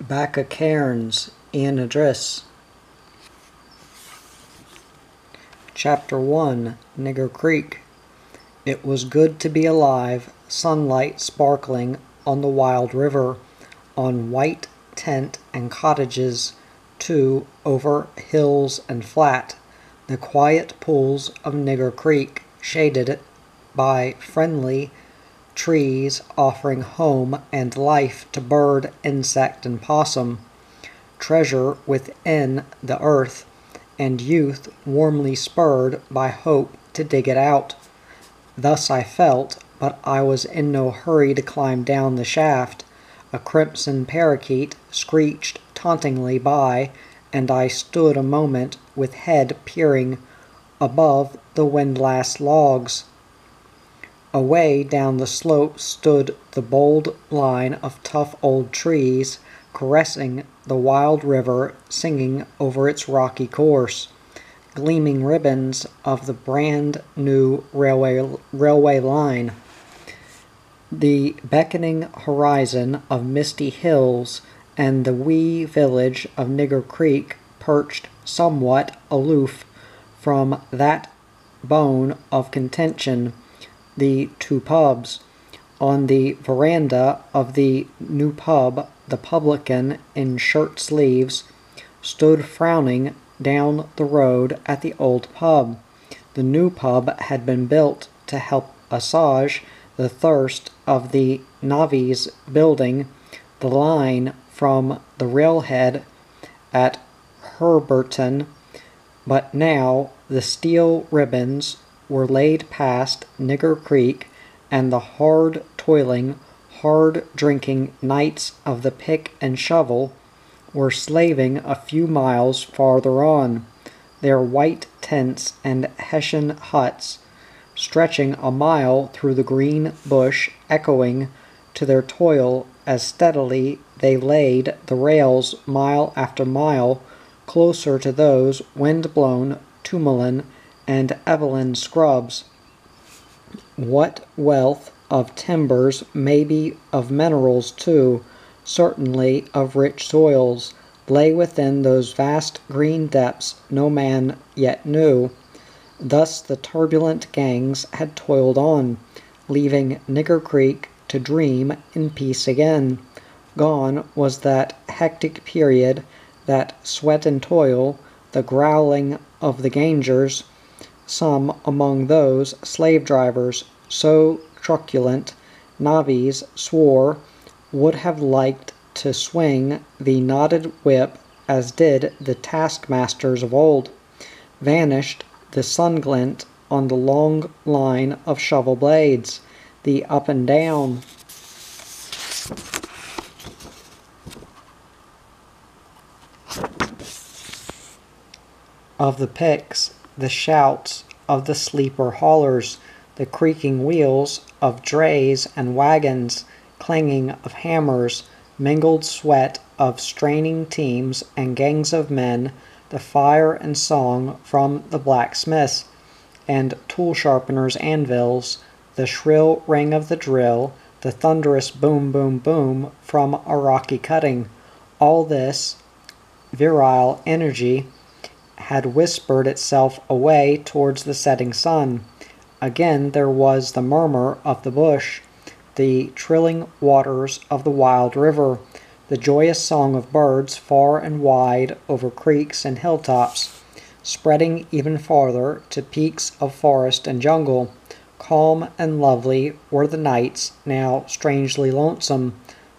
Back of Cairns in Idriess. Chapter 1, Nigger Creek. It was good to be alive, sunlight sparkling on the wild river, on white tent and cottages, too, over hills and flat, the quiet pools of Nigger Creek, shaded by friendly trees offering home and life to bird, insect, and possum, treasure within the earth, and youth warmly spurred by hope to dig it out. Thus I felt, but I was in no hurry to climb down the shaft. A crimson parakeet screeched tauntingly by, and I stood a moment with head peering above the windlass logs. Away down the slope stood the bold line of tough old trees, caressing the wild river, singing over its rocky course. Gleaming ribbons of the brand new railway line. The beckoning horizon of misty hills and the wee village of Nigger Creek perched somewhat aloof from that bone of contention, the two pubs. On the veranda of the new pub, the publican in shirt sleeves stood frowning down the road at the old pub. The new pub had been built to help assuage the thirst of the navvies building the line from the railhead at Herberton, but now the steel ribbons were laid past Nigger Creek, and the hard-toiling, hard-drinking knights of the pick and shovel were slaving a few miles farther on, their white tents and Hessian huts stretching a mile through the green bush, echoing to their toil as steadily they laid the rails mile after mile closer to those wind-blown Tumulin and Evelyn scrubs. What wealth of timbers, maybe of minerals too, certainly of rich soils, lay within those vast green depths no man yet knew. Thus the turbulent gangs had toiled on, leaving Nigger Creek to dream in peace again. Gone was that hectic period, that sweat and toil, the growling of the gangers. Some among those slave drivers, so truculent, navvies swore, would have liked to swing the knotted whip as did the taskmasters of old. Vanished the sun-glint on the long line of shovel blades, the up and down of the picks, the shouts of the sleeper haulers, the creaking wheels of drays and wagons, clanging of hammers, mingled sweat of straining teams and gangs of men, the fire and song from the blacksmiths and tool-sharpeners' anvils, the shrill ring of the drill, the thunderous boom, boom, boom from a rocky cutting. All this virile energy had whispered itself away towards the setting sun. Again there was the murmur of the bush, the trilling waters of the wild river, the joyous song of birds far and wide over creeks and hilltops, spreading even farther to peaks of forest and jungle. Calm and lovely were the nights, now strangely lonesome,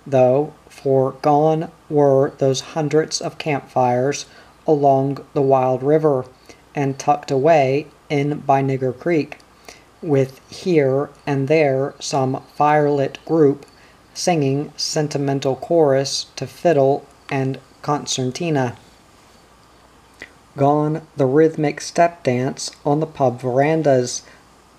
though, for gone were those hundreds of campfires along the wild river, and tucked away in by Nigger Creek, with here and there some firelit group singing sentimental chorus to fiddle and concertina. Gone the rhythmic step dance on the pub verandas,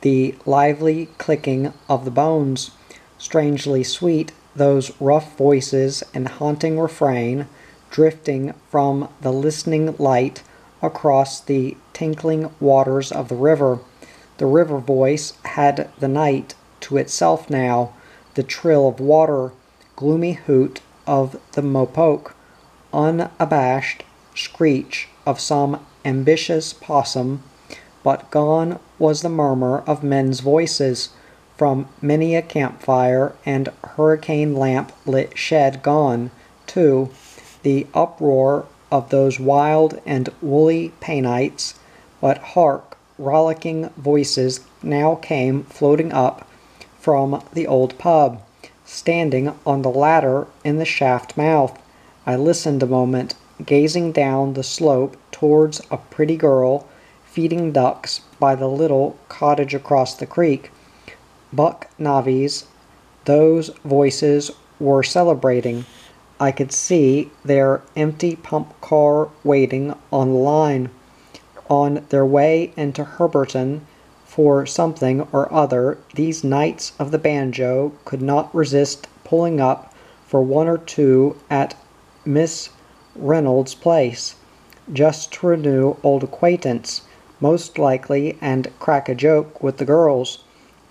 the lively clicking of the bones. Strangely sweet those rough voices and haunting refrain, drifting from the listening light across the tinkling waters of the river. The river voice had the night to itself now, the trill of water, gloomy hoot of the mopoke, unabashed screech of some ambitious possum, but gone was the murmur of men's voices from many a campfire and hurricane lamp-lit shed gone, too, the uproar of those wild and woolly Painites, but hark, rollicking voices now came floating up from the old pub. Standing on the ladder in the shaft mouth, I listened a moment, gazing down the slope towards a pretty girl feeding ducks by the little cottage across the creek. Buck navvies, those voices were celebrating. I could see their empty pump car waiting on the line. On their way into Herberton for something or other, these knights of the banjo could not resist pulling up for one or two at Miss Reynolds' place, just to renew old acquaintance, most likely, and crack a joke with the girls.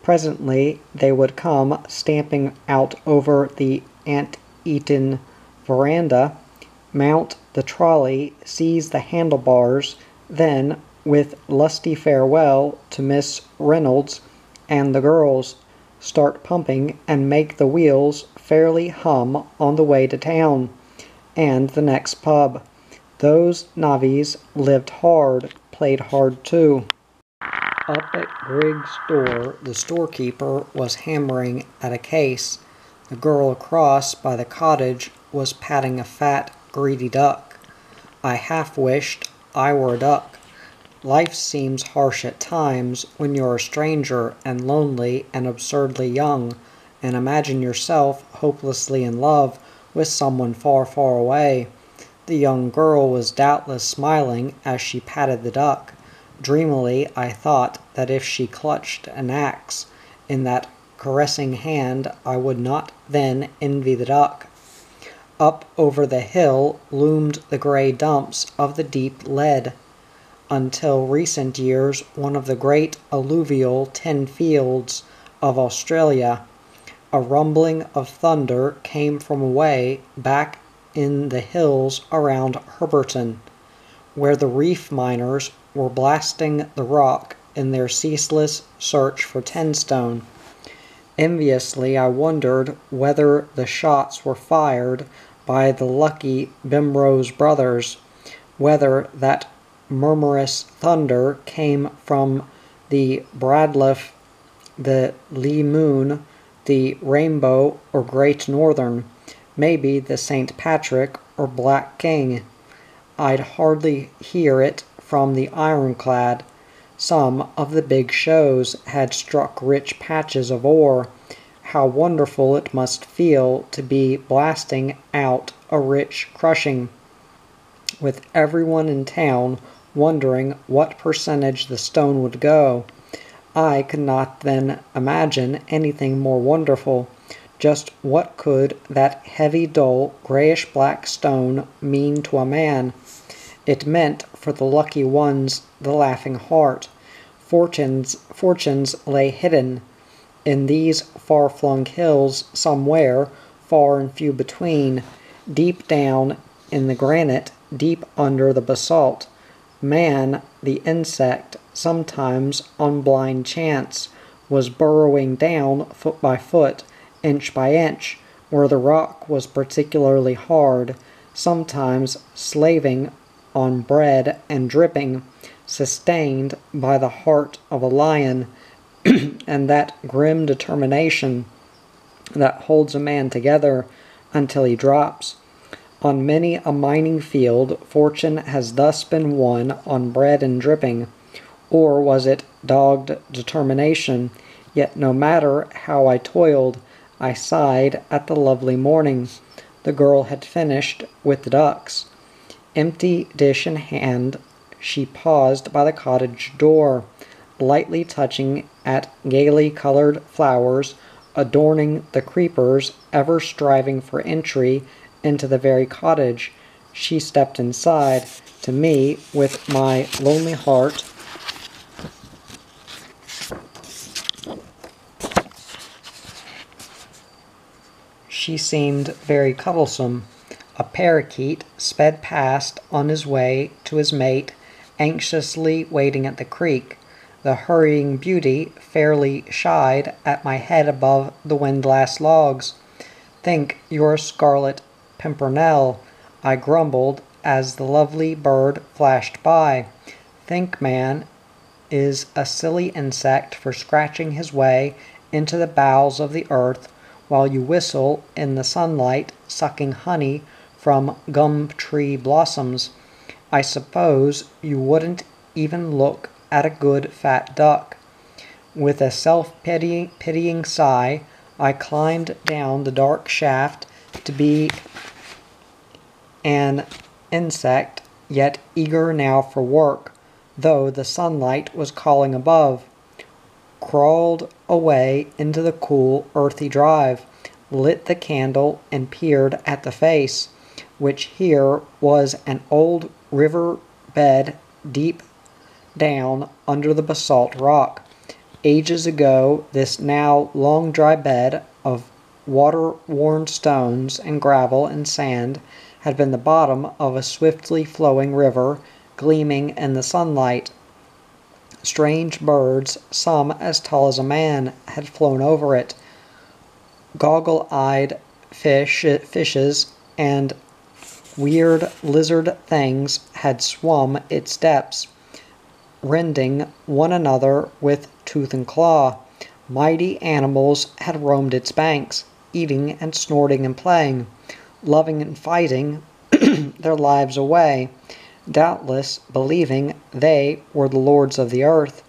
Presently they would come stamping out over the ant-eaten veranda, mount the trolley, seize the handlebars, then, with lusty farewell to Miss Reynolds and the girls, start pumping and make the wheels fairly hum on the way to town and the next pub. Those navvies lived hard, played hard too. Up at Griggs' door, the storekeeper was hammering at a case. The girl across by the cottage was patting a fat, greedy duck. I half wished I were a duck. Life seems harsh at times when you're a stranger and lonely and absurdly young, and imagine yourself hopelessly in love with someone far, far away. The young girl was doubtless smiling as she patted the duck. Dreamily I thought that if she clutched an axe in that caressing hand, I would not then envy the duck. Up over the hill loomed the gray dumps of the deep lead. Until recent years, one of the great alluvial tin fields of Australia. A rumbling of thunder came from away back in the hills around Herberton, where the reef miners were blasting the rock in their ceaseless search for tinstone. Enviously I wondered whether the shots were fired by the lucky Bimrose brothers, whether that murmurous thunder came from the Bradliff, the Lee Moon, the Rainbow, or Great Northern, maybe the St. Patrick or Black King. I'd hardly hear it from the Ironclad. Some of the big shows had struck rich patches of ore. How wonderful it must feel to be blasting out a rich crushing, with everyone in town wondering what percentage the stone would go. I could not then imagine anything more wonderful. Just what could that heavy, dull, grayish-black stone mean to a man? It meant for the lucky ones the laughing heart. Fortunes lay hidden in these far-flung hills somewhere, far and few between, deep down in the granite, deep under the basalt. Man, the insect, sometimes on blind chance, was burrowing down foot by foot, inch by inch, where the rock was particularly hard, sometimes slaving on bread and dripping, sustained by the heart of a lion, and that grim determination that holds a man together until he drops. On many a mining field fortune has thus been won on bread and dripping. Or was it dogged determination? Yet no matter how I toiled, I sighed at the lovely morning. The girl had finished with the ducks. Empty dish in hand, she paused by the cottage door, lightly touching at gaily colored flowers adorning the creepers ever striving for entry into the very cottage. She stepped inside. To me, with my lonely heart, she seemed very cuddlesome. A parakeet sped past on his way to his mate, anxiously waiting at the creek. The hurrying beauty fairly shied at my head above the windlass logs. "Think you're a scarlet pimpernel," I grumbled as the lovely bird flashed by. "Think man is a silly insect for scratching his way into the bowels of the earth while you whistle in the sunlight, sucking honey from gum tree blossoms. I suppose you wouldn't even look at a good fat duck." With a self-pitying sigh, I climbed down the dark shaft to be an insect, yet eager now for work, though the sunlight was calling above. Crawled away into the cool, earthy drive, lit the candle and peered at the face, which here was an old river bed deep down under the basalt rock. Ages ago, this now long dry bed of water-worn stones and gravel and sand had been the bottom of a swiftly flowing river, gleaming in the sunlight. Strange birds, some as tall as a man, had flown over it. Goggle-eyed fishes and weird lizard things had swum its depths, rending one another with tooth and claw. Mighty animals had roamed its banks, eating and snorting and playing, loving and fighting their lives away, doubtless believing they were the lords of the earth.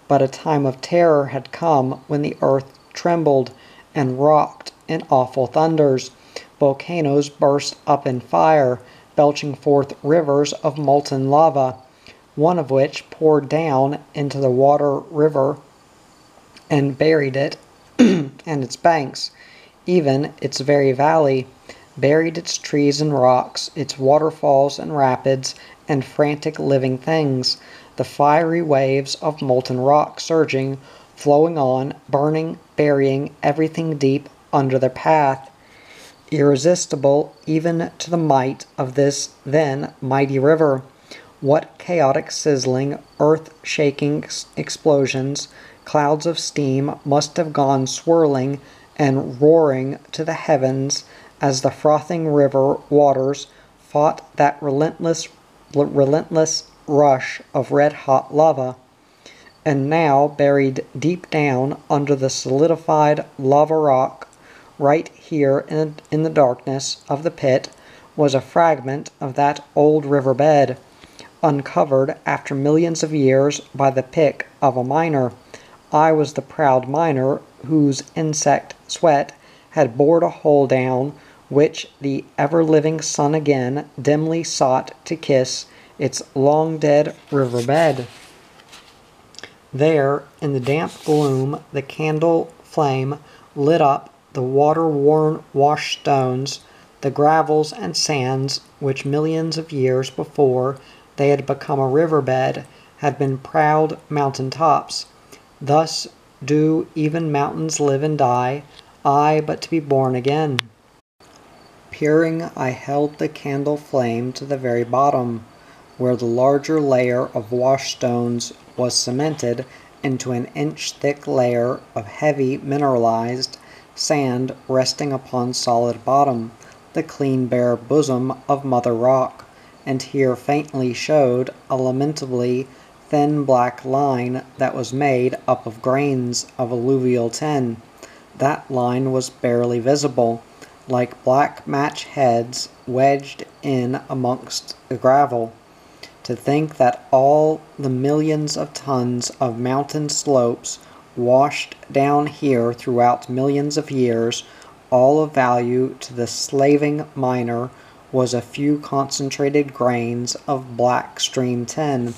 But a time of terror had come when the earth trembled and rocked in awful thunders. Volcanoes burst up in fire, belching forth rivers of molten lava, one of which poured down into the water river and buried it and its banks, even its very valley, buried its trees and rocks, its waterfalls and rapids, and frantic living things, the fiery waves of molten rock surging, flowing on, burning, burying everything deep under their path. Irresistible even to the might of this then mighty river. What chaotic sizzling, earth-shaking explosions, clouds of steam must have gone swirling and roaring to the heavens as the frothing river waters fought that relentless rush of red-hot lava. And now, buried deep down under the solidified lava rock, right here in the darkness of the pit, was a fragment of that old river bed, uncovered after millions of years by the pick of a miner. I was the proud miner whose insect sweat had bored a hole down which the ever-living sun again dimly sought to kiss its long-dead riverbed. There, in the damp gloom, the candle flame lit up the water-worn wash-stones, the gravels and sands which millions of years before they had become a riverbed had been proud mountain-tops. Thus do even mountains live and die, aye, but to be born again. Peering, I held the candle flame to the very bottom, where the larger layer of washstones was cemented into an inch-thick layer of heavy mineralized sand resting upon solid bottom, the clean bare bosom of Mother Rock, and here faintly showed a lamentably thin black line that was made up of grains of alluvial tin. That line was barely visible, like black match heads wedged in amongst the gravel. To think that all the millions of tons of mountain slopes washed down here throughout millions of years, all of value to the slaving miner, was a few concentrated grains of black stream tin.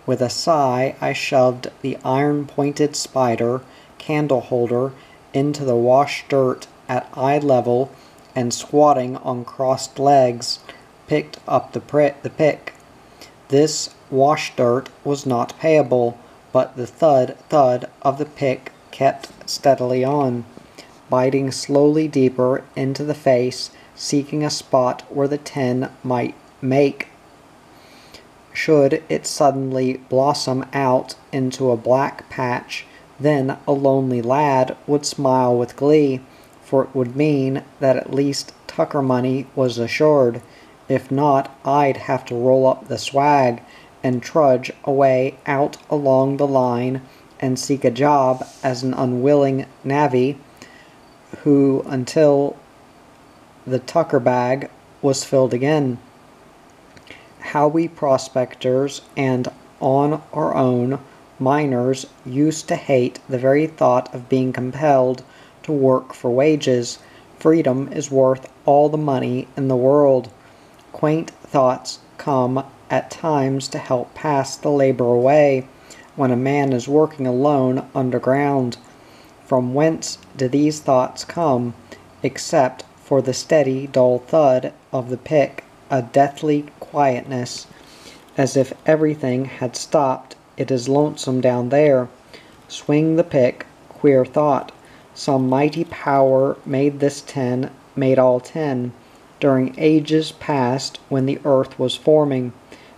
With a sigh, I shoved the iron-pointed spider candle holder into the wash dirt at eye level and, squatting on crossed legs, picked up the pick. This wash dirt was not payable, but the thud of the pick kept steadily on, biting slowly deeper into the face, seeking a spot where the tin might make. Should it suddenly blossom out into a black patch, then a lonely lad would smile with glee, for it would mean that at least tucker money was assured. If not, I'd have to roll up the swag and trudge away out along the line and seek a job as an unwilling navvy who until the tucker bag was filled again. How we prospectors and on our own miners used to hate the very thought of being compelled to work for wages. Freedom is worth all the money in the world. Quaint thoughts come at times to help pass the labor away when a man is working alone underground. From whence do these thoughts come, except for the steady, dull thud of the pick, a deathly quietness, as if everything had stopped. It is lonesome down there. Swing the pick, queer thought. Some mighty power made this tin, made all tin, during ages past when the earth was forming.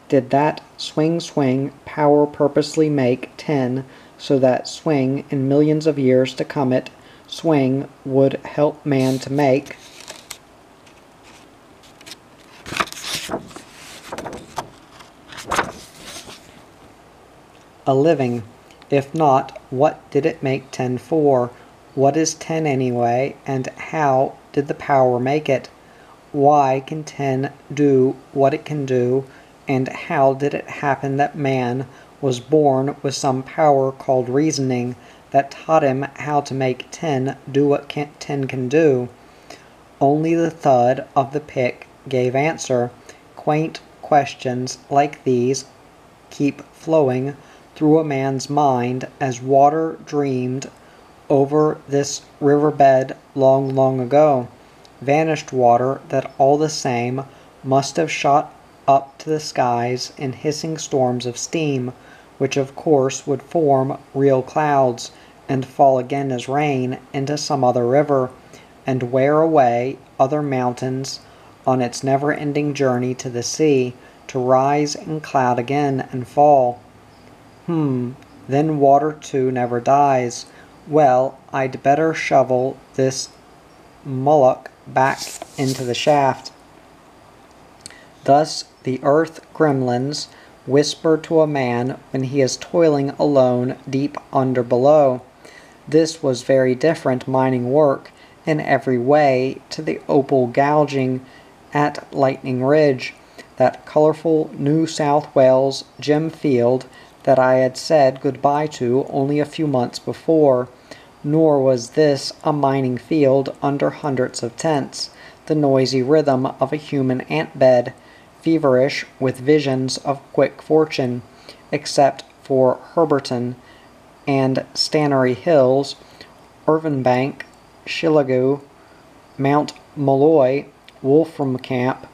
Did that swing power purposely make tin so that swing in millions of years to come it, swing would help man to make a living? If not, what did it make tin for? What is tin anyway, and how did the power make it? Why can tin do what it can do, and how did it happen that man was born with some power called reasoning that taught him how to make tin do what tin can do? Only the thud of the pick gave answer. Quaint questions like these keep flowing through a man's mind as water dreamed over this riverbed long, long ago. Vanished water that all the same must have shot up to the skies in hissing storms of steam, which of course would form real clouds and fall again as rain into some other river, and wear away other mountains on its never-ending journey to the sea, to rise and cloud again and fall. Then water too never dies. Well, I'd better shovel this mullock back into the shaft. Thus the earth gremlins whisper to a man when he is toiling alone deep under below. This was very different mining work in every way to the opal gouging at Lightning Ridge, that colorful New South Wales gem field that I had said goodbye to only a few months before. Nor was this a mining field under hundreds of tents, the noisy rhythm of a human ant-bed, feverish with visions of quick fortune, except for Herberton and Stannery Hills, Irvinbank, Shillagoo, Mount Molloy, Wolfram Camp,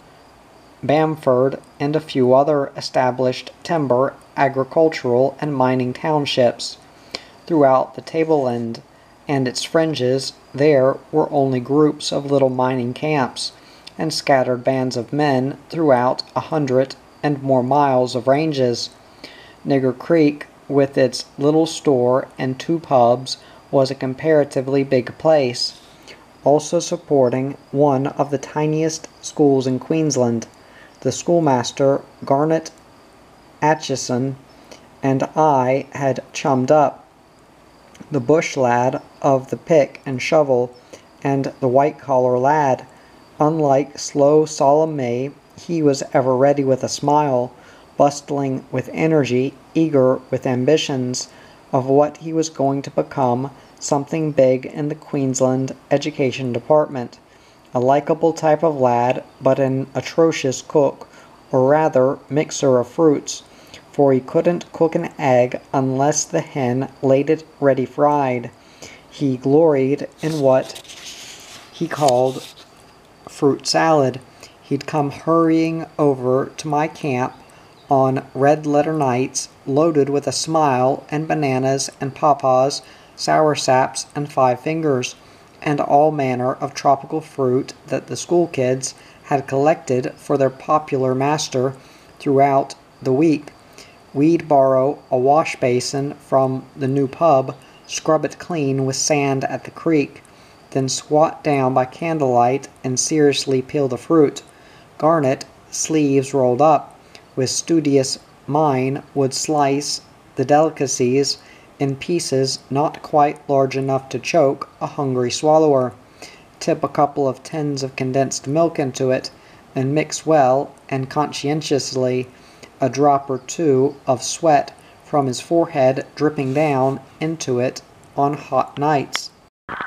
Bamford, and a few other established timber, agricultural, and mining townships. Throughout the tableland and its fringes there were only groups of little mining camps, and scattered bands of men throughout 100 and more miles of ranges. Nigger Creek, with its little store and 2 pubs, was a comparatively big place, also supporting one of the tiniest schools in Queensland. The schoolmaster, Garnet Atchison, and I had chummed up. The bush lad of the pick and shovel, and the white-collar lad. Unlike slow, solemn me, he was ever ready with a smile, bustling with energy, eager with ambitions of what he was going to become, something big in the Queensland Education Department. A likable type of lad, but an atrocious cook, or rather mixer of fruits, for he couldn't cook an egg unless the hen laid it ready fried. He gloried in what he called fruit salad. He'd come hurrying over to my camp on red-letter nights, loaded with a smile and bananas and pawpaws, sour saps and 5 fingers, and all manner of tropical fruit that the school kids had collected for their popular master throughout the week. We'd borrow a wash basin from the new pub, scrub it clean with sand at the creek, then squat down by candlelight and seriously peel the fruit. Garnet, sleeves rolled up, with studious mind would slice the delicacies in pieces not quite large enough to choke a hungry swallower, tip a couple of tins of condensed milk into it, and mix well and conscientiously, a drop or two of sweat from his forehead dripping down into it on hot nights.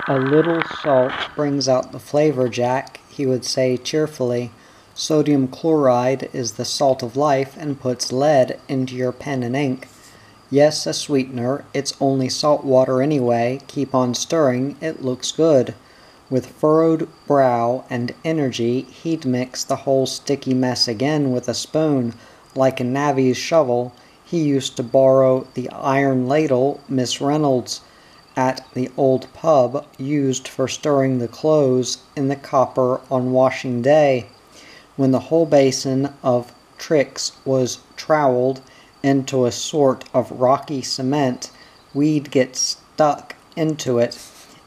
"A little salt brings out the flavor, Jack," he would say cheerfully. "Sodium chloride is the salt of life and puts lead into your pen and ink. Yes, a sweetener. It's only salt water anyway. Keep on stirring. It looks good." With furrowed brow and energy, he'd mix the whole sticky mess again with a spoon, like a navvy's shovel. He used to borrow the iron ladle Miss Reynolds at the old pub used for stirring the clothes in the copper on washing day. When the whole basin of tricks was troweled into a sort of rocky cement, we'd get stuck into it.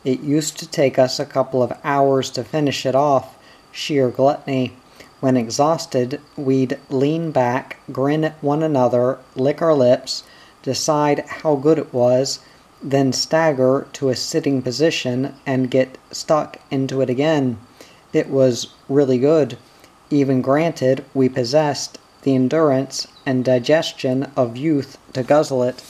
It used to take us a couple of hours to finish it off, sheer gluttony. When exhausted, we'd lean back, grin at one another, lick our lips, decide how good it was, then stagger to a sitting position and get stuck into it again. It was really good. Even granted we possessed the endurance and digestion of youth to guzzle it.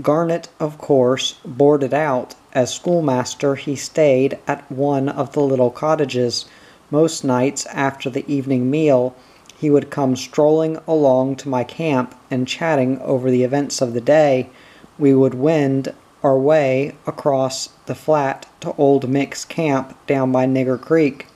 Garnet, of course, boarded out. As schoolmaster he stayed at one of the little cottages. Most nights after the evening meal he would come strolling along to my camp and chatting over the events of the day. We would wend our way across the flat to old Mick's camp down by Nigger Creek.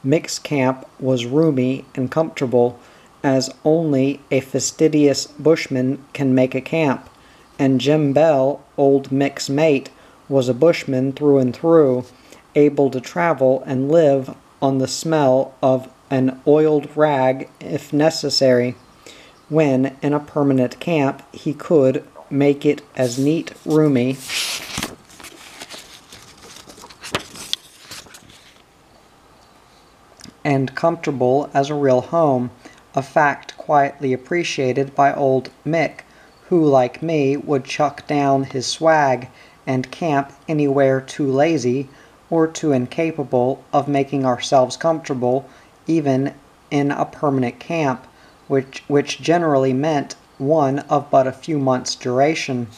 Mick's camp was roomy and comfortable, as only a fastidious bushman can make a camp, and Jim Bell, old Mick's mate, was a bushman through and through, able to travel and live on the smell of an oiled rag if necessary. When in a permanent camp he could make it as neat, roomy, and comfortable as a real home, a fact quietly appreciated by old Mick, who, like me, would chuck down his swag and camp anywhere too lazy or too incapable of making ourselves comfortable, even in a permanent camp, which generally meant one of but a few months' duration.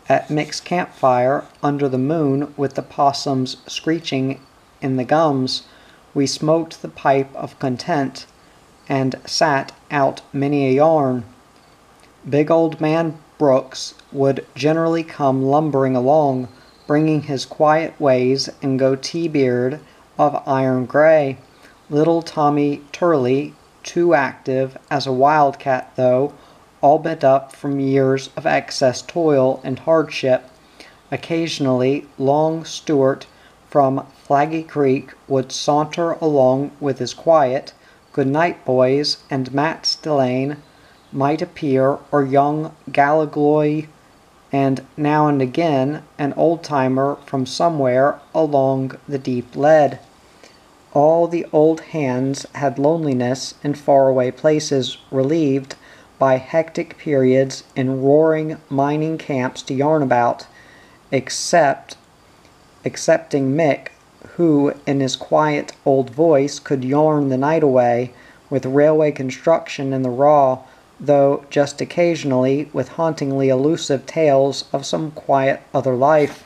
At Mick's campfire, under the moon, with the possums screeching in the gums, we smoked the pipe of content, and sat out many a yarn. Big old man Brooks would generally come lumbering along, bringing his quiet ways and goatee beard of iron gray. Little Tommy Turley, too active as a wildcat though, all bent up from years of excess toil and hardship. Occasionally, Long Stewart from Flaggy Creek would saunter along with his quiet, "Good night, boys," and Matt Stillane might appear, or young Gallagloy, and now and again an old-timer from somewhere along the deep lead. All the old hands had loneliness in faraway places relieved by hectic periods in roaring mining camps to yarn about, excepting Mick, who in his quiet old voice could yarn the night away with railway construction in the raw, though just occasionally with hauntingly elusive tales of some quiet other life.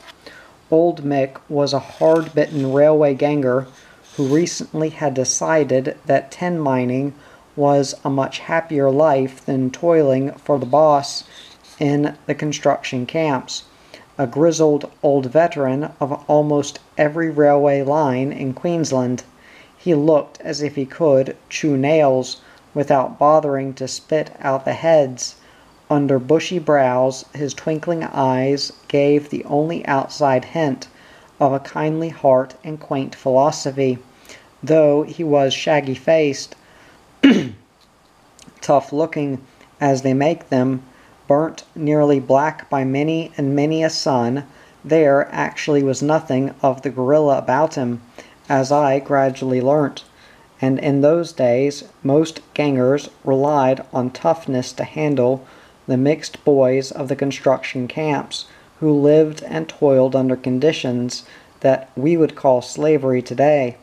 Old Mick was a hard-bitten railway ganger who recently had decided that tin mining was a much happier life than toiling for the boss in the construction camps. A grizzled old veteran of almost every railway line in Queensland, he looked as if he could chew nails without bothering to spit out the heads. Under bushy brows, his twinkling eyes gave the only outside hint of a kindly heart and quaint philosophy, though he was shaggy-faced, tough-looking as they make them, burnt nearly black by many and many a sun. There actually was nothing of the gorilla about him, as I gradually learnt, and in those days most gangers relied on toughness to handle the mixed boys of the construction camps, who lived and toiled under conditions that we would call slavery today.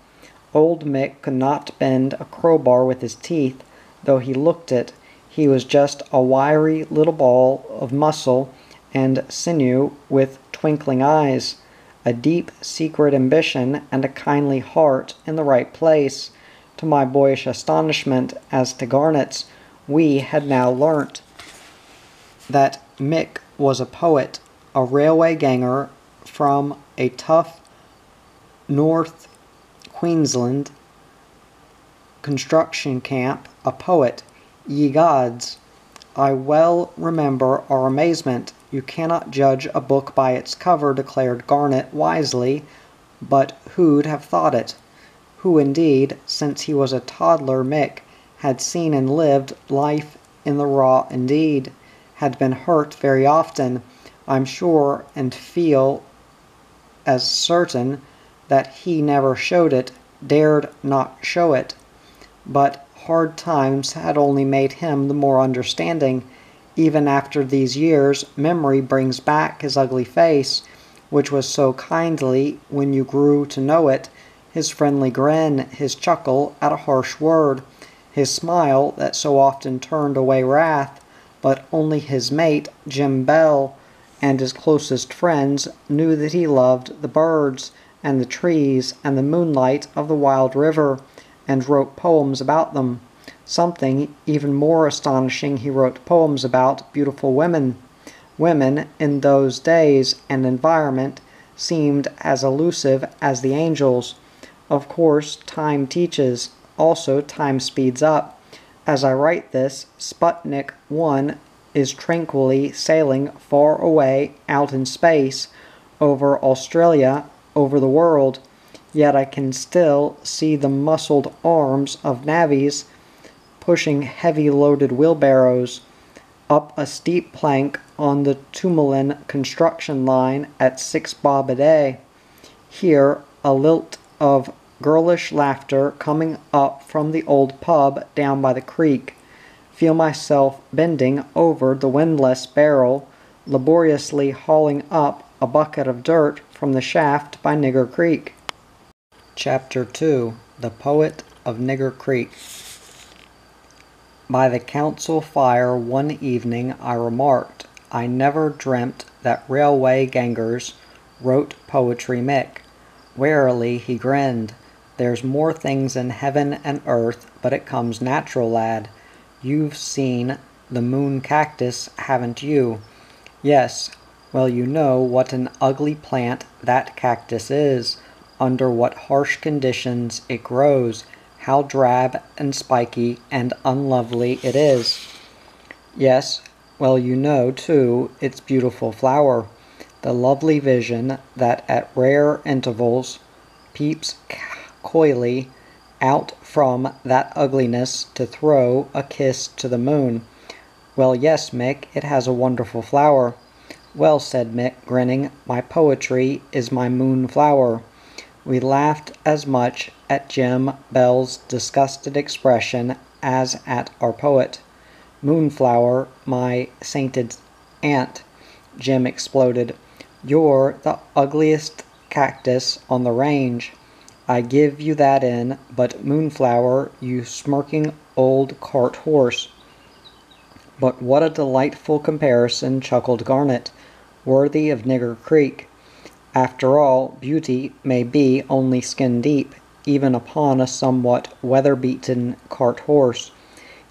Old Mick could not bend a crowbar with his teeth, though he looked it. He was just a wiry little ball of muscle and sinew with twinkling eyes, a deep secret ambition and a kindly heart in the right place. To my boyish astonishment as to Garnet's, we had now learnt that Mick was a poet, a railway ganger from a tough North Queensland construction camp, a poet. Ye gods! I well remember our amazement. You cannot judge a book by its cover, declared Garnet wisely, but who'd have thought it? Who indeed, since he was a toddler, Mick had seen and lived life in the raw indeed, had been hurt very often, I'm sure, and feel as certain that he never showed it, dared not show it. But hard times had only made him the more understanding. Even after these years, memory brings back his ugly face, which was so kindly when you grew to know it, his friendly grin, his chuckle at a harsh word, his smile that so often turned away wrath. But only his mate, Jim Bell, and his closest friends knew that he loved the birds and the trees and the moonlight of the wild river, and wrote poems about them. Something even more astonishing, he wrote poems about beautiful women. Women, in those days and environment, seemed as elusive as the angels. Of course, time teaches. Also, time speeds up. As I write this, Sputnik 1 is tranquilly sailing far away out in space, over Australia, over the world. Yet I can still see the muscled arms of navvies pushing heavy loaded wheelbarrows up a steep plank on the Tumalin construction line at 6 bob a day. Hear a lilt of girlish laughter coming up from the old pub down by the creek. Feel myself bending over the windlass barrel, laboriously hauling up a bucket of dirt from the shaft by Nigger Creek. Chapter 2. The Poet of Nigger Creek. By the council fire one evening I remarked, I never dreamt that railway gangers wrote poetry, Mick. Warily he grinned. There's more things in heaven and earth, but it comes natural, lad. You've seen the Moon Cactus, haven't you? Yes. Well, you know what an ugly plant that cactus is, under what harsh conditions it grows, how drab and spiky and unlovely it is. Yes. Well, you know, too, its beautiful flower, the lovely vision that at rare intervals peeps coyly out from that ugliness to throw a kiss to the moon. Well, yes, Mick, it has a wonderful flower. Well, said Mick, grinning, my poetry is my moon flower. We laughed as much at Jim Bell's disgusted expression as at our poet. Moonflower, my sainted aunt, Jim exploded. You're the ugliest cactus on the range. I give you that in, but Moonflower, you smirking old cart horse. But what a delightful comparison, chuckled Garnet, worthy of Nigger Creek. After all, beauty may be only skin deep, even upon a somewhat weather-beaten cart horse.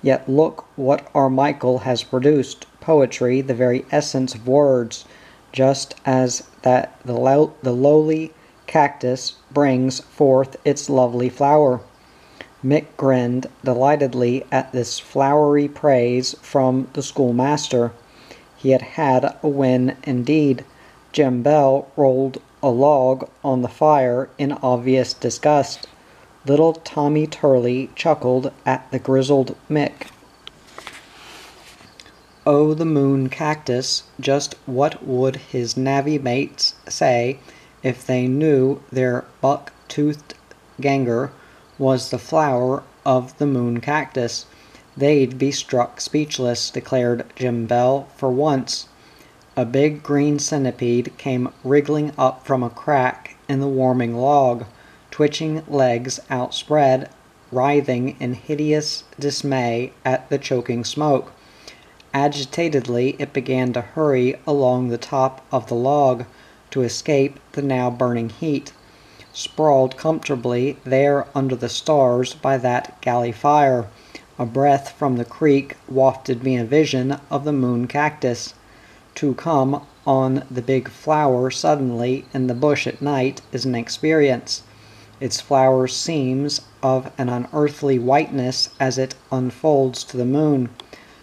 Yet look what our Michael has produced, poetry, the very essence of words, just as that the lowly cactus brings forth its lovely flower. Mick grinned delightedly at this flowery praise from the schoolmaster. He had had a win indeed. Jim Bell rolled a log on the fire in obvious disgust. Little Tommy Turley chuckled at the grizzled Mick. Oh, the Moon Cactus, just what would his navvy mates say if they knew their buck-toothed ganger was the flower of the Moon Cactus? They'd be struck speechless, declared Jim Bell, for once. A big green centipede came wriggling up from a crack in the warming log, twitching legs outspread, writhing in hideous dismay at the choking smoke. Agitatedly it began to hurry along the top of the log to escape the now burning heat. Sprawled comfortably there under the stars by that galley fire, a breath from the creek wafted me a vision of the Moon Cactus. To come on the big flower suddenly in the bush at night is an experience. Its flower seems of an unearthly whiteness as it unfolds to the moon.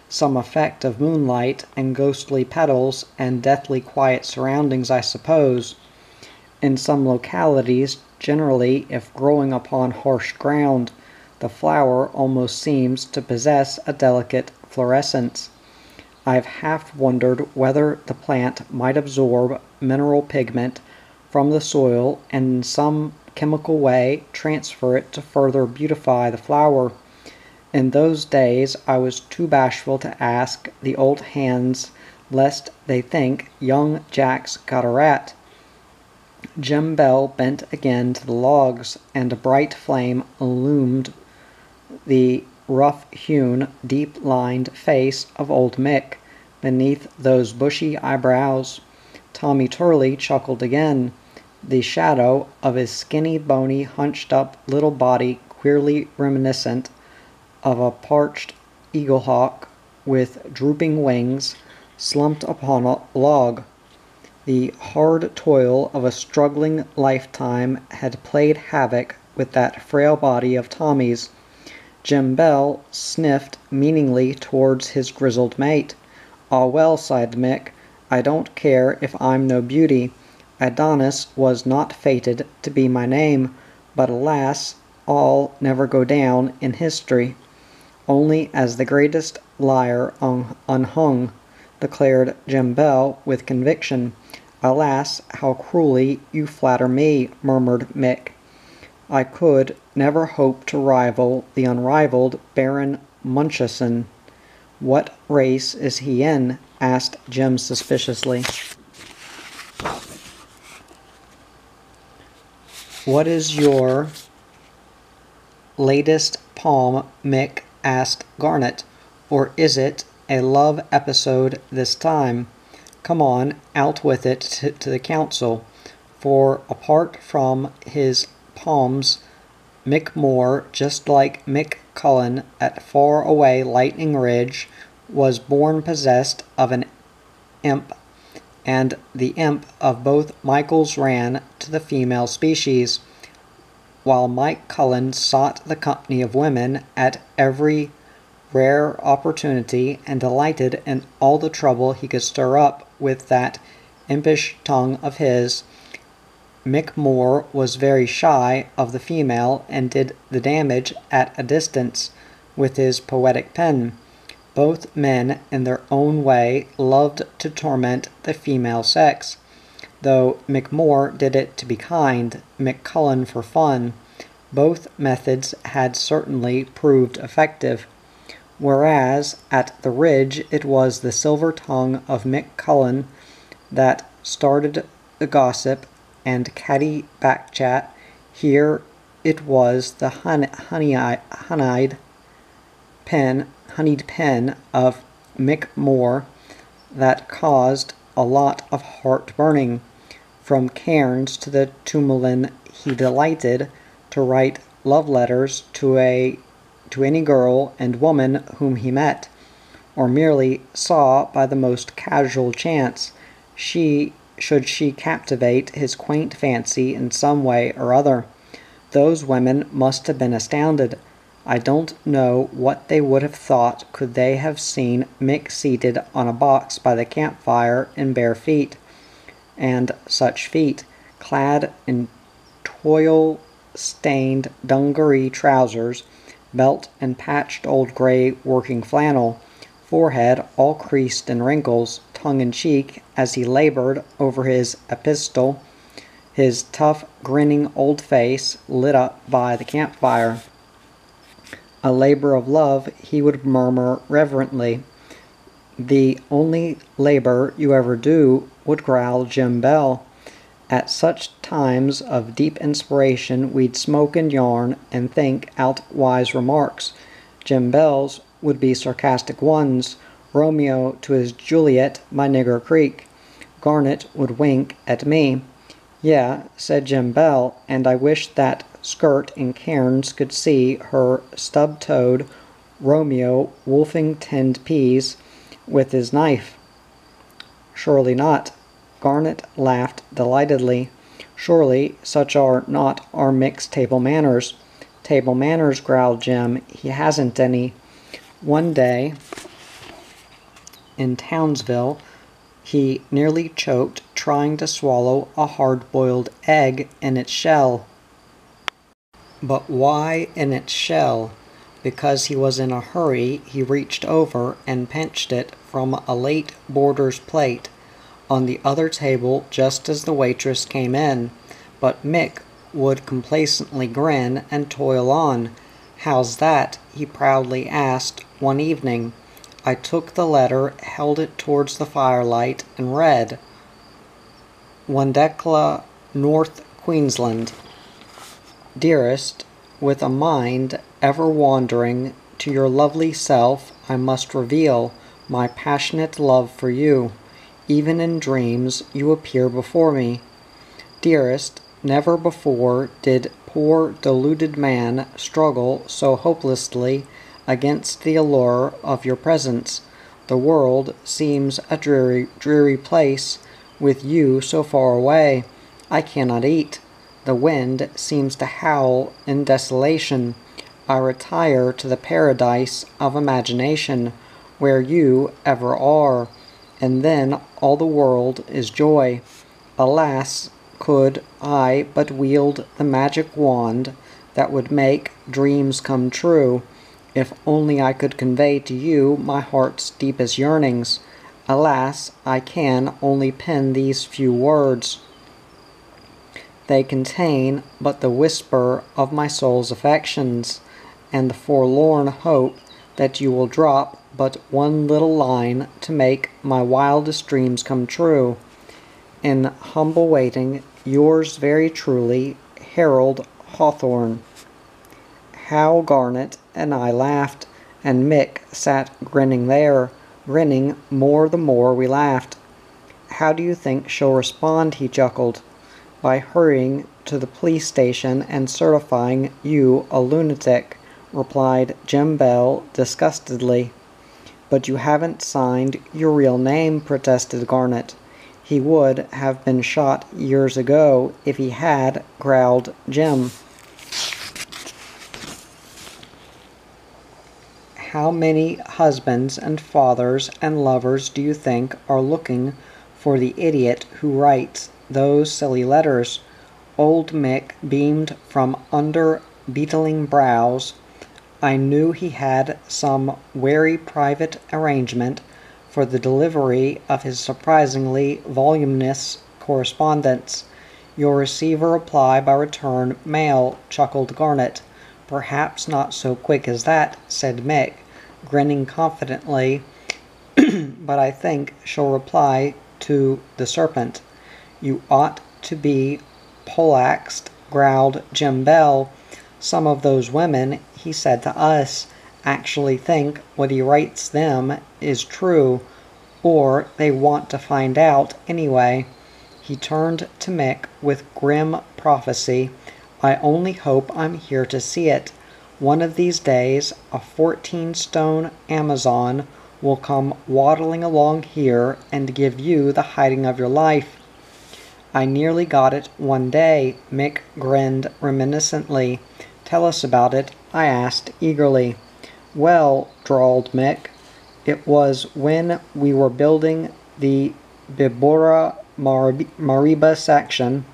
Some effect of moonlight and ghostly petals and deathly quiet surroundings, I suppose. In some localities, generally if growing upon harsh ground, the flower almost seems to possess a delicate fluorescence. I've half wondered whether the plant might absorb mineral pigment from the soil and in some chemical way transfer it to further beautify the flower. In those days I was too bashful to ask the old hands lest they think young Jack's got a rat. Jim Bell bent again to the logs, and a bright flame illumined the rough-hewn, deep-lined face of old Mick beneath those bushy eyebrows. Tommy Turley chuckled again, the shadow of his skinny, bony, hunched-up little body queerly reminiscent of a parched eaglehawk with drooping wings slumped upon a log. The hard toil of a struggling lifetime had played havoc with that frail body of Tommy's. Jim Bell sniffed meaningly towards his grizzled mate. "Ah, well," sighed Mick, "I don't care if I'm no beauty. Adonis was not fated to be my name, but alas, I'll never go down in history only as the greatest liar unhung," declared Jim Bell with conviction. "Alas, how cruelly you flatter me," murmured Mick. "I could never hope to rival the unrivaled Baron Munchausen." "What race is he in?" asked Jim suspiciously. "What is your latest poem?" Mick asked Garnet. "Or is it a love episode this time? Come on, out with it to the council." For apart from his poems, Mick Moore, just like Mick Cullen at far away Lightning Ridge, was born possessed of an imp, and the imp of both Michaels ran to the female species, while Mike Cullen sought the company of women at every rare opportunity and delighted in all the trouble he could stir up with that impish tongue of his. Mick Moore was very shy of the female and did the damage at a distance with his poetic pen. Both men, in their own way, loved to torment the female sex. Though Mick Moore did it to be kind, Mick Cullen for fun. Both methods had certainly proved effective. Whereas at the Ridge it was the silver tongue of Mick Cullen that started the gossip and catty backchat, here it was the honeyed pen of Mick Moore that caused a lot of heart-burning. From Cairns to the Tumalin he delighted to write love letters to any girl and woman whom he met, or merely saw by the most casual chance, should she captivate his quaint fancy in some way or other. Those women must have been astounded. I don't know what they would have thought could they have seen Mick seated on a box by the campfire in bare feet. And such feet, clad in toil-stained dungaree trousers, belt and patched old gray working flannel, forehead all creased in wrinkles, tongue-in-cheek as he labored over his epistle, his tough, grinning old face lit up by the campfire. A labor of love, he would murmur reverently. The only labor you ever do, would growl Jim Bell. At such times of deep inspiration we'd smoke and yarn and think out wise remarks. Jim Bell's would be sarcastic ones, Romeo to his Juliet by Nigger Creek. Garnet would wink at me. "Yeah," said Jim Bell, "and I wish that skirt in Cairns could see her stub-toed Romeo wolfing tinned peas with his knife." "Surely not." Garnet laughed delightedly. "Surely such are not our Mick's table manners." "Table manners," growled Jim. "He hasn't any." One day in Townsville, he nearly choked trying to swallow a hard-boiled egg in its shell. But why in its shell? Because he was in a hurry, he reached over and pinched it from a late boarder's plate on the other table just as the waitress came in. But Mick would complacently grin and toil on. "How's that?" he proudly asked one evening. I took the letter, held it towards the firelight, and read, "Wandekla, North Queensland. Dearest, with a mind ever wandering, to your lovely self I must reveal my passionate love for you. Even in dreams you appear before me. Dearest, never before did poor deluded man struggle so hopelessly against the allure of your presence. The world seems a dreary place with you so far away. I cannot eat. The wind seems to howl in desolation. I retire to the paradise of imagination, where you ever are, and then all the world is joy. Alas, could I but wield the magic wand that would make dreams come true, if only I could convey to you my heart's deepest yearnings. Alas, I can only pen these few words. They contain but the whisper of my soul's affections, and the forlorn hope that you will drop but one little line to make my wildest dreams come true. In humble waiting, yours very truly, Harold Hawthorne." How Garnet and I laughed, and Mick sat grinning there, grinning more the more we laughed. "How do you think she'll respond?" he chuckled. "By hurrying to the police station and certifying you a lunatic," replied Jim Bell disgustedly. "But you haven't signed your real name," protested Garnet. "He would have been shot years ago if he had," growled Jim. How many husbands and fathers and lovers do you think are looking for the idiot who writes those silly letters? Old Mick beamed from under beetling brows. I knew he had some very private arrangement for the delivery of his surprisingly voluminous correspondence. "You'll receive a reply by return mail," chuckled Garnet. "Perhaps not so quick as that," said Mick, grinning confidently, "but I think she'll reply to the Serpent." "You ought to be poleaxed," growled Jim Bell. "Some of those women," he said to us, "actually think what he writes them is true, or they want to find out anyway." He turned to Mick with grim prophecy. "I only hope I'm here to see it. One of these days a 14-stone Amazon will come waddling along here and give you the hiding of your life." "I nearly got it one day," Mick grinned reminiscently. "Tell us about it," I asked eagerly. "Well," drawled Mick, "it was when we were building the Bibora Mariba section.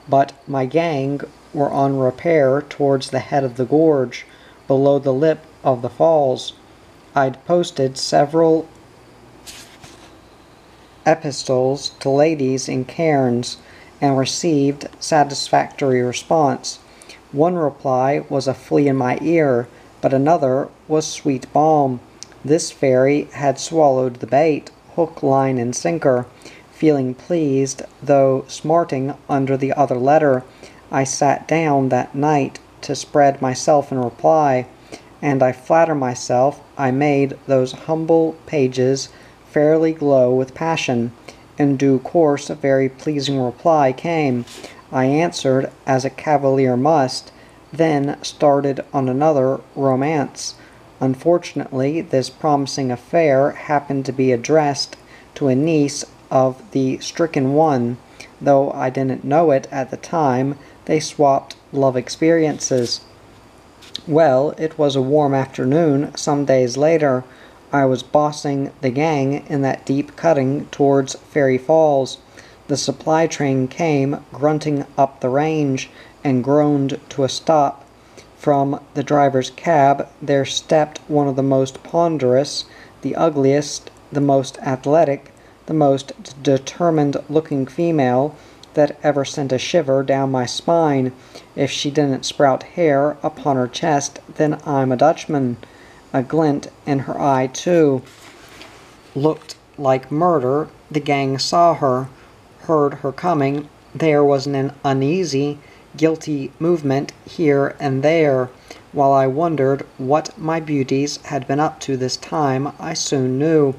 but my gang were on repair towards the head of the gorge, below the lip of the falls. I'd posted several epistles to ladies in Cairns and received satisfactory response. One reply was a flea in my ear, but another was sweet balm. This fairy had swallowed the bait, hook, line, and sinker. Feeling pleased, though smarting under the other letter, I sat down that night to spread myself in reply, and I flatter myself I made those humble pages fairly glow with passion. In due course a very pleasing reply came. I answered as a cavalier must, then started on another romance. Unfortunately, this promising affair happened to be addressed to a niece of the stricken one. Though I didn't know it at the time, they swapped love experiences. Well, it was a warm afternoon some days later. I was bossing the gang in that deep cutting towards Fairy Falls. The supply train came grunting up the range and groaned to a stop. From the driver's cab there stepped one of the most ponderous, the ugliest, the most athletic, the most determined-looking female that ever sent a shiver down my spine. If she didn't sprout hair upon her chest, then I'm a Dutchman. A glint in her eye, too, looked like murder. The gang saw her, heard her coming. There was an uneasy, guilty movement here and there. While I wondered what my beauties had been up to this time, I soon knew.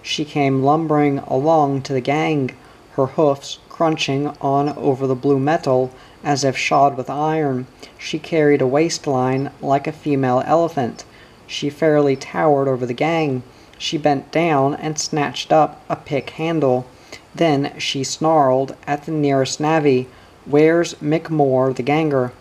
She came lumbering along to the gang, her hoofs crunching on over the blue metal as if shod with iron. She carried a waistline like a female elephant. She fairly towered over the gang. She bent down and snatched up a pick handle. Then she snarled at the nearest navvy, "Where's Mick Moore, the ganger?"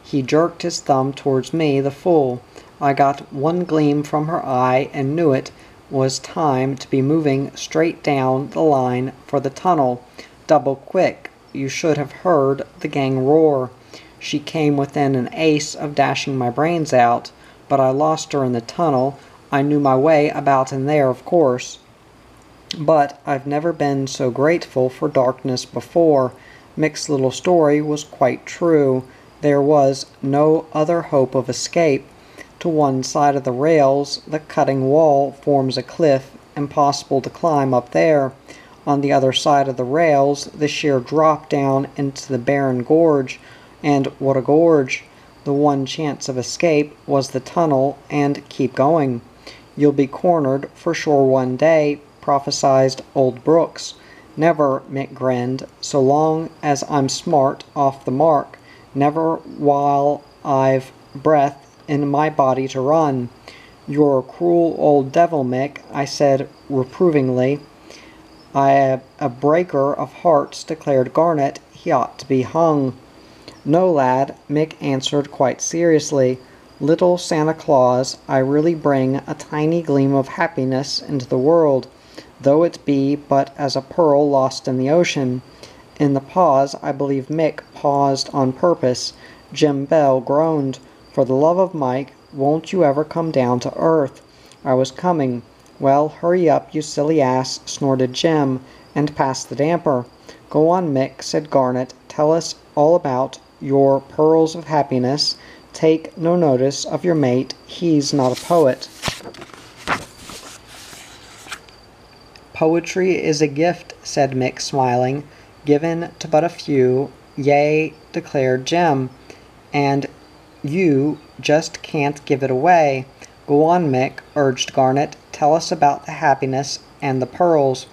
He jerked his thumb towards me, the fool. I got one gleam from her eye and knew it was time to be moving straight down the line for the tunnel. Double quick. You should have heard the gang roar. She came within an ace of dashing my brains out, but I lost her in the tunnel. I knew my way about in there, of course. But I've never been so grateful for darkness before. Mick's little story was quite true. There was no other hope of escape. To one side of the rails, the cutting wall forms a cliff, impossible to climb up there. On the other side of the rails, the sheer drop down into the barren gorge. And what a gorge! The one chance of escape was the tunnel, and keep going. You'll be cornered for sure one day, prophesied old Brooks. Never, Mick grinned, so long as I'm smart off the mark. Never while I've breath in my body to run. You're a cruel old devil, Mick, I said reprovingly. A breaker of hearts, declared Garnet. He ought to be hung. No, lad, Mick answered quite seriously. Little Santa Claus, I really bring a tiny gleam of happiness into the world, though it be but as a pearl lost in the ocean. In the pause, I believe Mick paused on purpose. Jim Bell groaned. For the love of Mike, won't you ever come down to earth? I was coming. Well, hurry up, you silly ass, snorted Jim, and pass the damper. Go on, Mick, said Garnet. Tell us all about your pearls of happiness. Take no notice of your mate. He's not a poet. Poetry is a gift, said Mick, smiling, given to but a few. Yea, declared Jim, and you just can't give it away. Go on, Mick, urged Garnet. Tell us about the happiness and the pearls.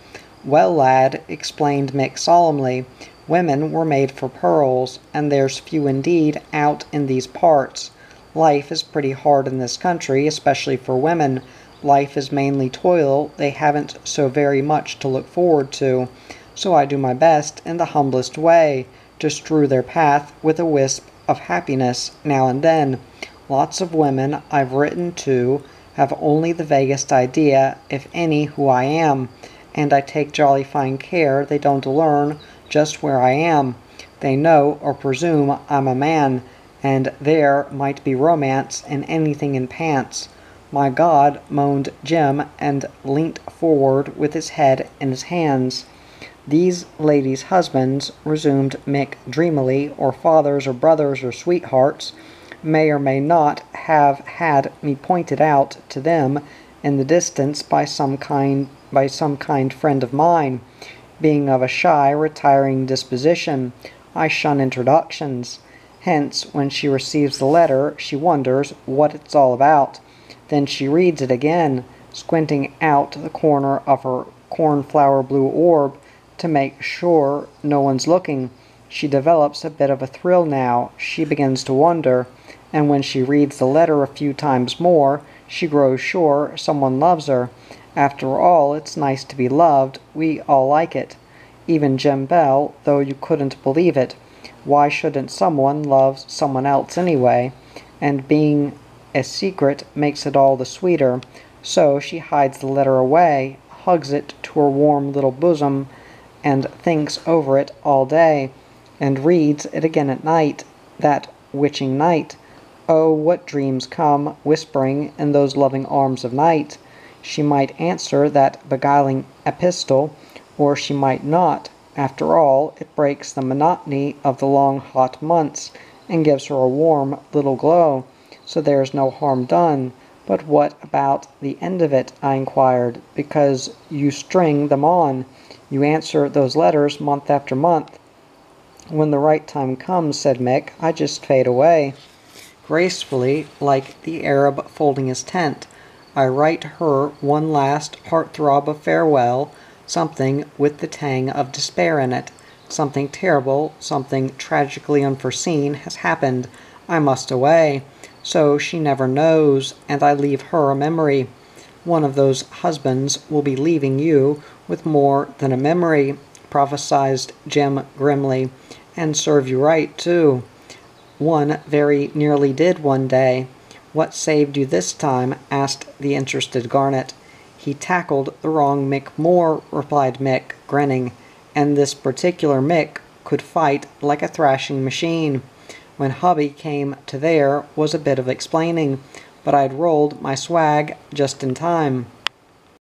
Well, lad, explained Mick solemnly, women were made for pearls, and there's few indeed out in these parts. Life is pretty hard in this country, especially for women. Life is mainly toil. They haven't so very much to look forward to. So I do my best, in the humblest way, to strew their path with a wisp of happiness now and then. Lots of women I've written to have only the vaguest idea, if any, who I am, and I take jolly fine care they don't learn just where I am. They know or presume I'm a man, and there might be romance in anything in pants. My God, moaned Jim, and leant forward with his head in his hands. These ladies' husbands, resumed Mick dreamily, or fathers or brothers or sweethearts, may or may not have had me pointed out to them in the distance by some kind friend of mine. Being of a shy, retiring disposition, I shun introductions. Hence, when she receives the letter, she wonders what it's all about. Then she reads it again, squinting out the corner of her cornflower blue orb to make sure no one's looking. She develops a bit of a thrill now. She begins to wonder, and when she reads the letter a few times more, she grows sure someone loves her. After all, it's nice to be loved. We all like it. Even Jim Bell, though you couldn't believe it. Why shouldn't someone love someone else anyway? And being a secret makes it all the sweeter. So she hides the letter away, hugs it to her warm little bosom, and thinks over it all day, and reads it again at night, that witching night. Oh, what dreams come whispering in those loving arms of night! She might answer that beguiling epistle, or she might not. After all, it breaks the monotony of the long hot months, and gives her a warm little glow, so there's no harm done. But what about the end of it? I inquired. Because you string them on. You answer those letters month after month. When the right time comes, said Mick, I just fade away. Gracefully, like the Arab folding his tent, I write her one last heart-throb of farewell, something with the tang of despair in it. Something terrible, something tragically unforeseen has happened. I must away. So she never knows, and I leave her a memory. One of those husbands will be leaving you with more than a memory, prophesied Jim grimly, and serve you right, too. One very nearly did one day. What saved you this time? Asked the interested Garnet. He tackled the wrong Mick Moore, replied Mick, grinning, and this particular Mick could fight like a thrashing machine. When hubby came to there was a bit of explaining, but I'd rolled my swag just in time.